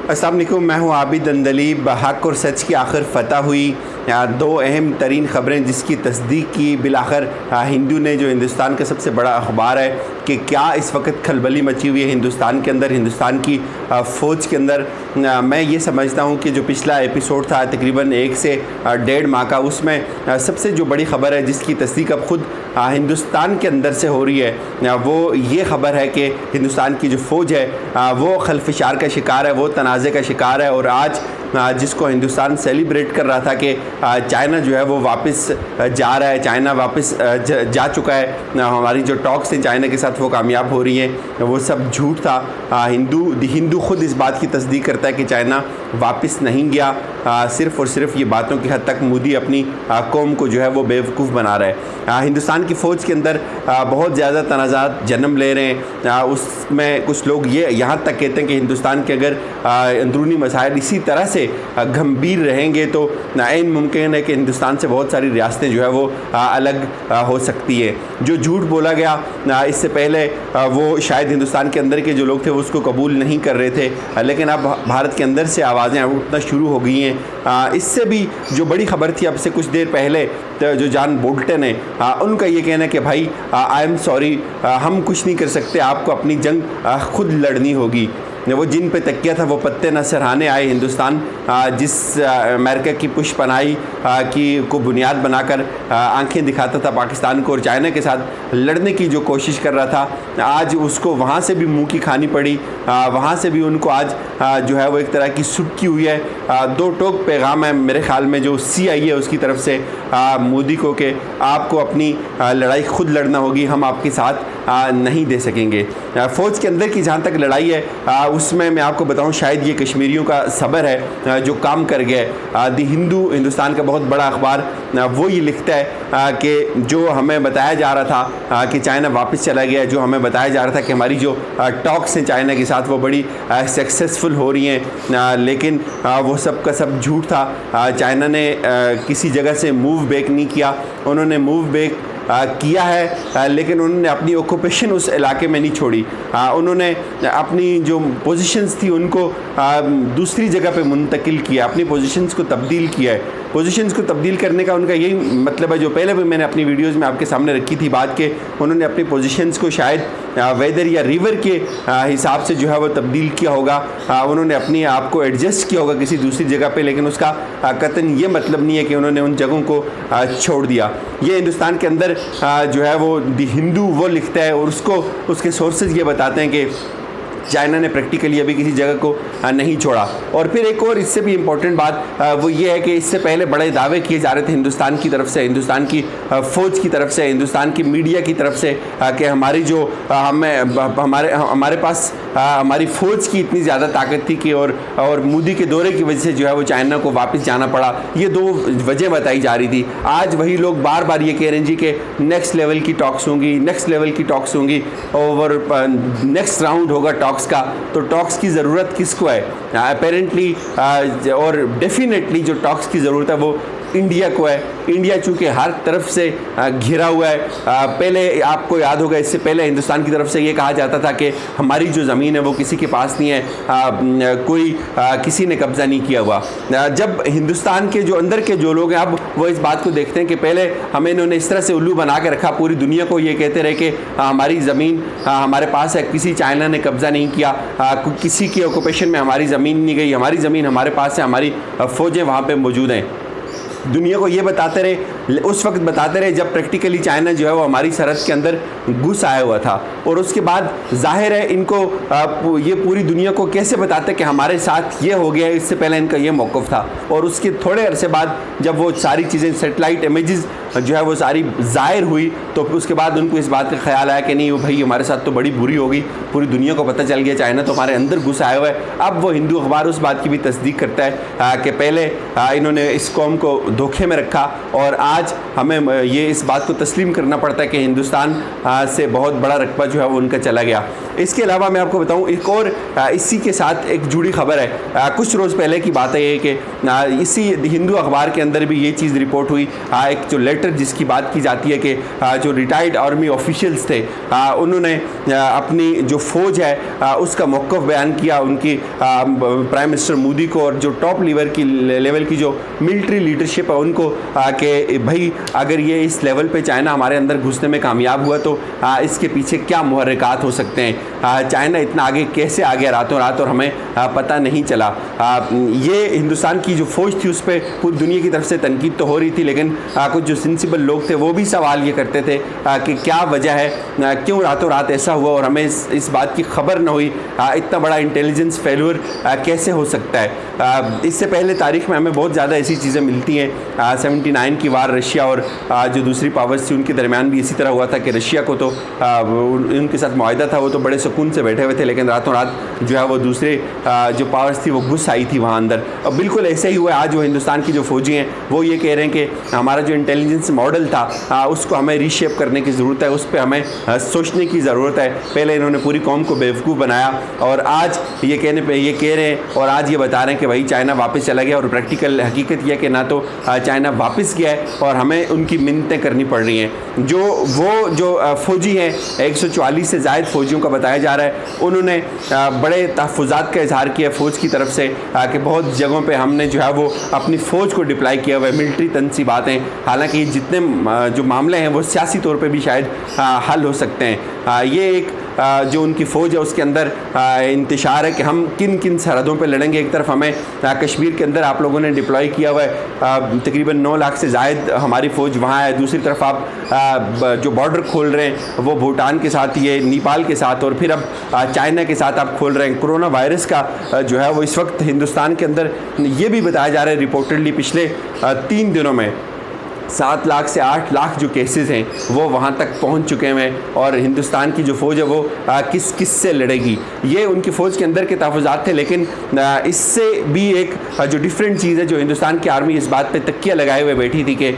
अस्सलाम वालेकुम, मैं हूँ आबिद अंदलीब। हक़ और सच की आखिर फ़तह हुई। दो अहम तरीन ख़बरें जिसकी तस्दीक की बिलाखिर हिंदू ने, जो हिंदुस्तान का सबसे बड़ा अखबार है, कि क्या इस वक्त खलबली मची हुई है हिंदुस्तान के अंदर, हिंदुस्तान की फ़ौज के अंदर। मैं ये समझता हूँ कि जो पिछला एपिसोड था तकरीबन 1 से 1.5 माह का, उसमें सबसे जो बड़ी ख़बर है जिसकी तस्दीक अब ख़ुद हिंदुस्तान के अंदर से हो रही है, वो ये ख़बर है कि हिंदुस्तान की जो फ़ौज है वो खलफशार का शिकार है, वो तनाज़े का शिकार है। और आज जिसको हिंदुस्तान सेलिब्रेट कर रहा था कि चाइना जो है वो वापस जा रहा है, चाइना वापस जा चुका है, हमारी जो टॉक्स थी चाइना के साथ वो कामयाब हो रही हैं, वो सब झूठ था। हिंदू ख़ुद इस बात की तस्दीक करता है कि चाइना वापस नहीं गया। सिर्फ़ और सिर्फ ये बातों की हद तक मोदी अपनी कौम को जो है वो बेवकूफ़ बना रहा है। हिंदुस्तान की फ़ौज के अंदर बहुत ज़्यादा तनाज़ात जन्म ले रहे हैं। उसमें कुछ लोग ये यहाँ तक कहते हैं कि हिंदुस्तान के अगर अंदरूनी मसाइल इसी तरह से गंभीर रहेंगे तो ऐन मुमकिन है कि हिंदुस्तान से बहुत सारी रियासतें जो है वो अलग हो सकती है। जो झूठ बोला गया इससे पहले वो शायद हिंदुस्तान के अंदर के जो लोग थे वो उसको कबूल नहीं कर रहे थे, लेकिन अब भारत के अंदर से आवाज़ें उठना शुरू हो गई हैं। इससे भी जो बड़ी ख़बर थी अब से कुछ देर पहले, तो जो जॉन बोल्टन है उनका ये कहना है कि भाई आई एम सॉरी, हम कुछ नहीं कर सकते, आपको अपनी जंग खुद लड़नी होगी। वो जिन पे तकिया था वो पत्ते न सराहने आए। हिंदुस्तान जिस अमेरिका की पुष्पनाही की को बुनियाद बनाकर आंखें दिखाता था पाकिस्तान को और चाइना के साथ लड़ने की जो कोशिश कर रहा था, आज उसको वहाँ से भी मुंह की खानी पड़ी। वहाँ से भी उनको आज जो है वो एक तरह की सुटकी हुई है। दो टोक पैगाम है मेरे ख़्याल में जो CIA है उसकी तरफ से मोदी को कि आपको अपनी लड़ाई खुद लड़ना होगी, हम आपके साथ नहीं दे सकेंगे। फ़ौज के अंदर की जहाँ तक लड़ाई है उसमें मैं आपको बताऊं, शायद ये कश्मीरियों का सब्र है जो काम कर गया है। दी हिंदू, हिंदुस्तान का बहुत बड़ा अखबार, वो ये लिखता है कि जो हमें बताया जा रहा था कि चाइना वापस चला गया, जो हमें बताया जा रहा था कि हमारी जो टॉक्स हैं चाइना के साथ वो बड़ी सक्सेसफुल हो रही हैं, लेकिन वो सब का सब झूठ था। चाइना ने किसी जगह से मूव बैक नहीं किया, उन्होंने मूव बैक किया है, लेकिन उन्होंने अपनी ऑक्यूपेशन उस इलाके में नहीं छोड़ी। उन्होंने अपनी जो पोजीशंस थी उनको दूसरी जगह पे मुंतकिल किया, अपनी पोजीशंस को तब्दील किया है। पोजीशंस को तब्दील करने का उनका यही मतलब है, जो पहले भी मैंने अपनी वीडियोज़ में आपके सामने रखी थी बात, के उन्होंने अपनी पोजीशंस को शायद वेदर या रिवर के हिसाब से जो है वो तब्दील किया होगा, उन्होंने अपनी आप को एडजस्ट किया होगा किसी दूसरी जगह पे, लेकिन उसका कतन ये मतलब नहीं है कि उन्होंने उन जगहों को छोड़ दिया। ये हिंदुस्तान के अंदर जो है वो दी हिंदू वो लिखता है और उसके सोर्सेज ये बताते हैं कि चाइना ने प्रैक्टिकली अभी किसी जगह को नहीं छोड़ा। और फिर एक और इससे भी इम्पोर्टेंट बात वो ये है कि इससे पहले बड़े दावे किए जा रहे थे हिंदुस्तान की तरफ से, हिंदुस्तान की फ़ौज की तरफ से, हिंदुस्तान की मीडिया की तरफ से कि हमारी जो हमारे पास हमारी फ़ौज की इतनी ज़्यादा ताकत थी कि और मोदी के दौरे की वजह से जो है वो चाइना को वापस जाना पड़ा। ये दो वजह बताई जा रही थी। आज वही लोग बार बार ये कह रहे हैं जी कि नेक्स्ट लेवल की टॉक्स होंगी, नेक्स्ट लेवल की टॉक्स होंगी और नेक्स्ट राउंड होगा टॉक्स का। तो टॉक्स की ज़रूरत किसको है? अपेरेंटली और डेफिनेटली जो टॉक्स की ज़रूरत है वो इंडिया को है। इंडिया चूँकि हर तरफ से घिरा हुआ है। पहले आपको याद होगा, इससे पहले हिंदुस्तान की तरफ से ये कहा जाता था कि हमारी जो ज़मीन है वो किसी के पास नहीं है, किसी ने कब्ज़ा नहीं किया हुआ। जब हिंदुस्तान के जो अंदर के जो लोग हैं अब वो इस बात को देखते हैं कि पहले हमें इन्होंने इस तरह से उल्लू बना के रखा, पूरी दुनिया को ये कहते रहे कि हमारी ज़मीन हमारे पास है, किसी चाइना ने कब्ज़ा नहीं किया, किसी की ऑक्यूपेशन में हमारी ज़मीन नहीं गई, हमारी ज़मीन हमारे पास है, हमारी फ़ौजें वहाँ पर मौजूद हैं। दुनिया को ये बताते रहे, उस वक्त बताते रहे जब प्रैक्टिकली चाइना जो है वो हमारी सरहद के अंदर घुस आया हुआ था। और उसके बाद जाहिर है इनको ये पूरी दुनिया को कैसे बताते कि हमारे साथ ये हो गया, इससे पहले इनका ये मौक़िफ़ था। और उसके थोड़े अरसे बाद जब वो सारी चीज़ें सेटेलाइट इमेजेस जो है वो सारी ज़ाहिर हुई तो उसके बाद उनको इस बात का ख्याल आया कि नहीं वो भाई हमारे साथ तो बड़ी बुरी होगी, पूरी दुनिया को पता चल गया चाइना तो हमारे अंदर घुस आया हुआ है। अब वो हिंदू अखबार उस बात की भी तस्दीक करता है कि पहले इन्होंने इस कौम को धोखे में रखा और आज हमें ये इस बात को तस्लीम करना पड़ता है कि हिंदुस्तान से बहुत बड़ा रकबा जो है वो उनका चला गया। इसके अलावा मैं आपको बताऊं एक और इसी के साथ एक जुड़ी खबर है। कुछ रोज़ पहले की बात है ये कि इसी हिंदू अखबार के अंदर भी ये चीज़ रिपोर्ट हुई। एक जो लेटर जिसकी बात की जाती है कि जो रिटायर्ड आर्मी ऑफिशियल्स थे उन्होंने अपनी जो फ़ौज है उसका मौक़िफ़ बयान किया उनकी प्राइम मिनिस्टर मोदी को, और जो टॉप लेवल की जो मिलिट्री लीडरशिप है उनको कि भाई अगर ये इस लेवल पे चाइना हमारे अंदर घुसने में कामयाब हुआ तो इसके पीछे क्या मुहर्रिकात हो सकते हैं, चाइना इतना आगे कैसे आ गया रातों रात और हमें पता नहीं चला। ये हिंदुस्तान की जो फ़ौज थी उस पर पूरी दुनिया की तरफ से तनकीद तो हो रही थी, लेकिन कुछ जो सेंसिबल लोग थे वो भी सवाल ये करते थे कि क्या वजह है, क्यों रातों रात ऐसा हुआ और हमें इस बात की खबर न हुई, इतना बड़ा इंटेलिजेंस फेल्यूर कैसे हो सकता है। इससे पहले तारीख में हमें बहुत ज़्यादा ऐसी चीज़ें मिलती हैं। 79 की वार रशिया और जो दूसरी पावर्स थी उनके दरमियान भी इसी तरह हुआ था कि रशिया को तो उनके साथ मुआहदा था, वो तो बड़े सुकून से बैठे हुए थे, लेकिन रातों रात जो है वो दूसरे जो पावर्स थी वो घुस आई थी वहाँ अंदर। और बिल्कुल ऐसे ही हुआ। आज जो हिंदुस्तान की जो फौजी हैं वो ये कह रहे हैं कि हमारा जो इंटेलिजेंस मॉडल था उसको हमें रीशेप करने की ज़रूरत है, उस पर हमें सोचने की ज़रूरत है। पहले इन्होंने पूरी कौम को बेवकूफ़ बनाया और आज ये कहने पे ये कह रहे हैं और आज ये बता रहे हैं कि भाई चाइना वापस चला गया, और प्रैक्टिकल हकीकत यह कि ना तो चाइना वापस गया है और हमें उनकी मिन्नतें करनी पड़ रही हैं। जो फ़ौजी हैं 144 से ज़ायद फ़ौजियों का बताया जा रहा है, उन्होंने बड़े तहफ़्फ़ुज़ात का इजहार किया फ़ौज की तरफ से कि बहुत जगहों पे हमने जो है वो अपनी फ़ौज को डिप्लाई किया हुआ है, मिलिट्री तनसीबात हैं। हालांकि जितने जो मामले हैं वो सियासी तौर पे भी शायद हल हो सकते हैं। ये एक जो उनकी फ़ौज है उसके अंदर इंतशार है कि हम किन किन सरहदों पे लड़ेंगे। एक तरफ हमें कश्मीर के अंदर आप लोगों ने डिप्लॉय किया हुआ है, तकरीबन 9 लाख से ज़ायद हमारी फ़ौज वहाँ है। दूसरी तरफ आप जो बॉर्डर खोल रहे हैं वो भूटान के साथ, ये नेपाल के साथ, और फिर अब चाइना के साथ आप खोल रहे हैं। कोरोना वायरस का जो है वो इस वक्त हिंदुस्तान के अंदर ये भी बताया जा रहा है रिपोर्टेडली पिछले 3 दिनों में 7 लाख से 8 लाख जो केसेस हैं वो वहाँ तक पहुँच चुके हैं। और हिंदुस्तान की जो फ़ौज है वो किस से लड़ेगी, ये उनकी फ़ौज के अंदर के तहफ़्फ़ुज़ात थे। लेकिन इससे भी एक जो डिफरेंट चीज़ है, जो हिंदुस्तान की आर्मी इस बात पे तकिया लगाए हुए बैठी थी कि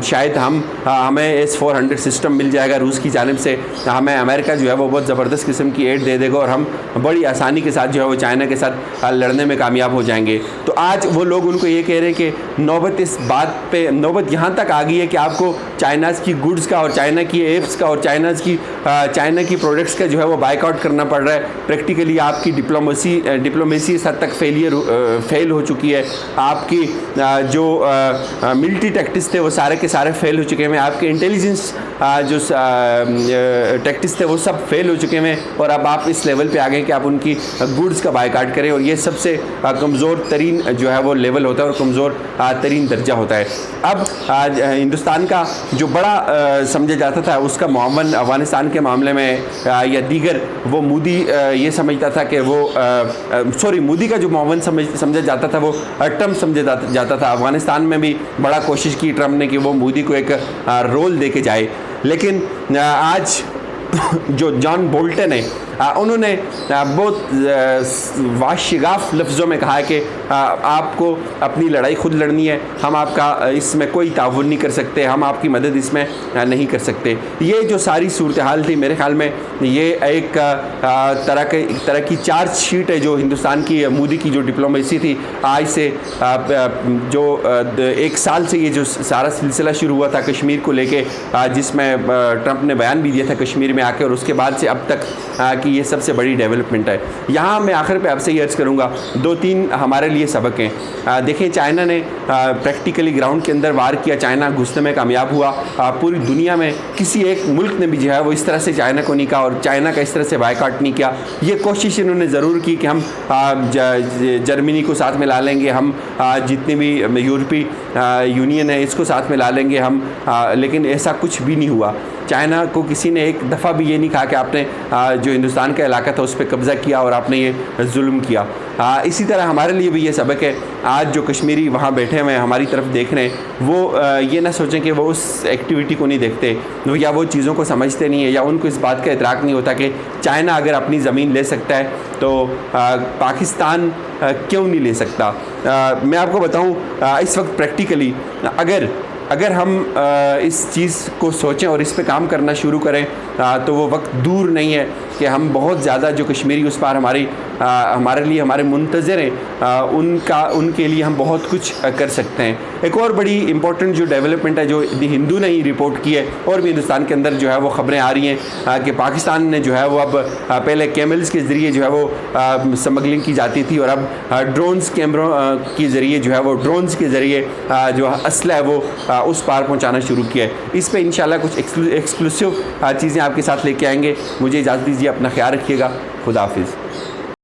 शायद हमें S-400 सिस्टम मिल जाएगा रूस की जानिब से, हमें अमेरिका जो है वो बहुत ज़बरदस्त किस्म की एड दे देगा और हम बड़ी आसानी के साथ जो है वो चाइना के साथ लड़ने में कामयाब हो जाएंगे। तो आज वो लोग उनको ये कह रहे हैं कि नौबत इस बात पे नौबत यहाँ तक आ गई है कि आपको चाइनाज़ की गुड्स का और चाइना की एप्स का और चाइना की प्रोडक्ट्स का जो है वो बाइकआउट करना पड़ रहा है। प्रैक्टिकली आपकी डिप्लोमेसी इस हद तक फेल हो चुकी है। आपकी जो मिलिट्री टैक्टिक्स थे वो सारे के सारे फेल हो चुके हैं। आपके इंटेलिजेंस जो टैक्टिक्स थे वो सब फेल हो चुके हैं और अब आप इस लेवल पे आ गए कि आप उनकी गुड्स का बाइकआउट करें, और ये सबसे कमज़ोर तरीन जो है वो लेवल होता है और कमज़ोर तरीन दर्जा होता है। अब हिंदुस्तान का जो बड़ा समझा जाता था उसका मुआवन अफ़गानिस्तान के मामले में या दीगर, वो मोदी ये समझता था कि मोदी का जो मुआवन समझा जाता था वो ट्रम्प समझा जाता था। अफ़गानिस्तान में भी बड़ा कोशिश की ट्रम्प ने कि वो मोदी को एक रोल दे के जाए, लेकिन आज जो जॉन बोल्टन है उन्होंने बहुत वाशिगाफ लफ्ज़ों में कहा है कि आपको अपनी लड़ाई खुद लड़नी है, हम आपका इसमें कोई ताउन नहीं कर सकते, हम आपकी मदद इसमें नहीं कर सकते। ये जो सारी सूरत हाल थी, मेरे ख़्याल में ये एक तरह की चार्ज शीट है जो हिंदुस्तान की मोदी की जो डिप्लोमेसी थी। आज से जो 1 साल से ये जो सारा सिलसिला शुरू हुआ था कश्मीर को लेके, जिसमें ट्रंप ने बयान भी दिया था कश्मीर में आके, और उसके बाद से अब तक कि ये सबसे बड़ी डेवलपमेंट है। यहाँ मैं आखिर पे आपसे ये अर्ज़ करूँगा 2-3 हमारे लिए सबक हैं। देखें, चाइना ने प्रैक्टिकली ग्राउंड के अंदर वार किया, चाइना घुसने में कामयाब हुआ। पूरी दुनिया में किसी एक मुल्क ने भी जो है वो इस तरह से चाइना को नहीं कहा और चाइना का इस तरह से बायकॉट नहीं किया। ये कोशिश इन्होंने ज़रूर की कि हम जर्मनी को साथ में ला लेंगे, हम जितनी भी यूरोपीय यूनियन है इसको साथ में ला लेंगे हम, लेकिन ऐसा कुछ भी नहीं हुआ। चाइना को किसी ने एक दफ़ा भी ये नहीं कहा कि आपने जो हिंदुस्तान का इलाका था उस पर कब्ज़ा किया और आपने ये जुल्म किया। इसी तरह हमारे लिए भी ये सबक है। आज जो कश्मीरी वहाँ बैठे हुए हैं हमारी तरफ देख रहे हैं, वो ये ना सोचें कि वो उस एक्टिविटी को नहीं देखते या वो चीज़ों को समझते नहीं है या उनको इस बात का इतराक नहीं होता कि चाइना अगर अपनी ज़मीन ले सकता है तो पाकिस्तान क्यों नहीं ले सकता। मैं आपको बताऊँ, इस वक्त प्रैक्टिकली अगर हम इस चीज़ को सोचें और इस पे काम करना शुरू करें तो वो वक्त दूर नहीं है कि हम बहुत ज़्यादा जो कश्मीरी उस पार हमारे लिए हमारे मुंतज़र हैं, उनके लिए हम बहुत कुछ कर सकते हैं। एक और बड़ी इंपॉर्टेंट जो डेवलपमेंट है जो दी हिंदू ने ही रिपोर्ट की है और भी हिंदुस्तान के अंदर जो है वो ख़बरें आ रही हैं कि पाकिस्तान ने जो है वो अब पहले कैमल्स के ज़रिए जो है वो स्मगलिंग की जाती थी और अब ड्रोन्स कैमरों के ज़रिए जो है वो ड्रोन्स के ज़रिए जो असला है वो उस पार पहुँचाना शुरू किया है। इस पर इंशाल्लाह कुछ एक्सक्लूसिव चीज़ें आपके साथ लेके आएंगे। मुझे इजाज़त दीजिए, अपना ख्याल रखिएगा। खुदा हाफिज़।